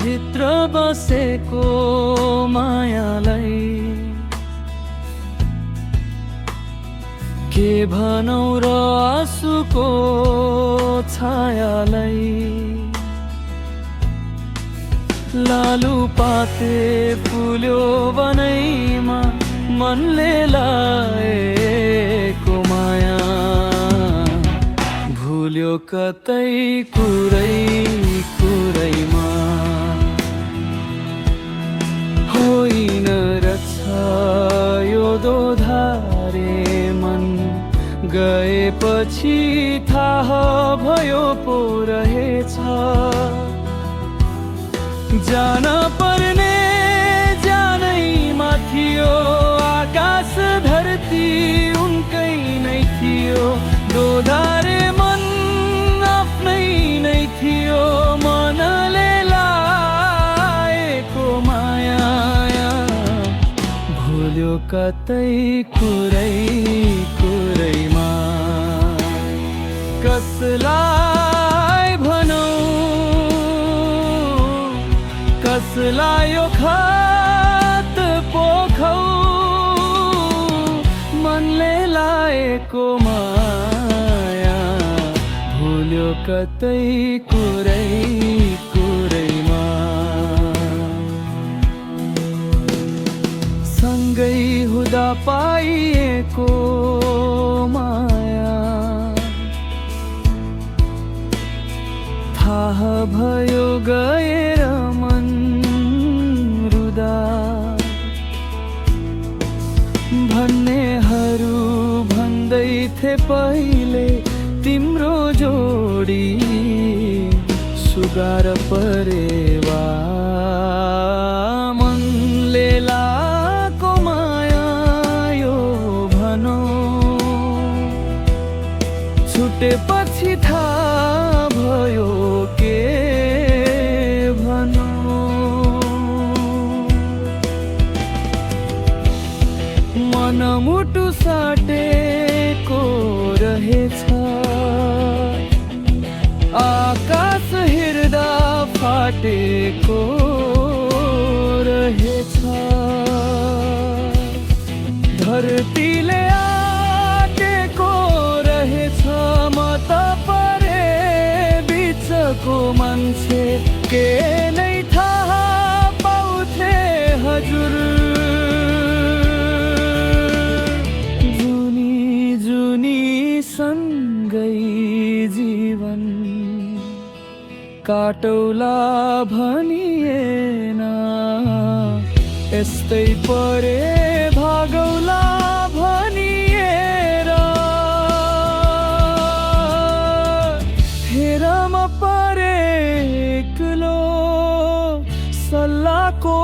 भित्र बसेको मायालाई के भनौ र आँसुको छायालाई लालु पाते फुल्यो बनैमा मनले लाएको माया भुल्यो कतै कुरै कुरैमा होइन रहेछ यो दोधारे मन गएपछि थाहा भयो पो रहेछ जान पर्ने जानैमा थियो आकाश धरती उनकै नै थियो दोधारे मन आफ्नै नै थियो मनले लाएको माया भुल्यो कतै कुरै कुरैमा कसलाई भनौ कसलाई यो खत पोखौ मनले लाएको माया भुल्यो कतै कुरै कुरैमा सँगै हुँदा पाइएको माया थाहा भयो गएर मन रुदा भन्नेहरू भन्दै थे पहिले तिम्रो जोडी सुगार परेवा मनले लाको माया यो भनो छुटेपछि थाहा भयो के भनो मनमुटु साटेको रहेछ आकाश हेर्दा फाटेको रहेछ धरतीले आटेको रहेछ म त परे बिचको मान्छे के नै थाहा पाउँथे हजुर सँगै जीवन काटौला भनिएन यस्तै परे भागौला भनिएर हेर म परे एक्लो सल्लाहको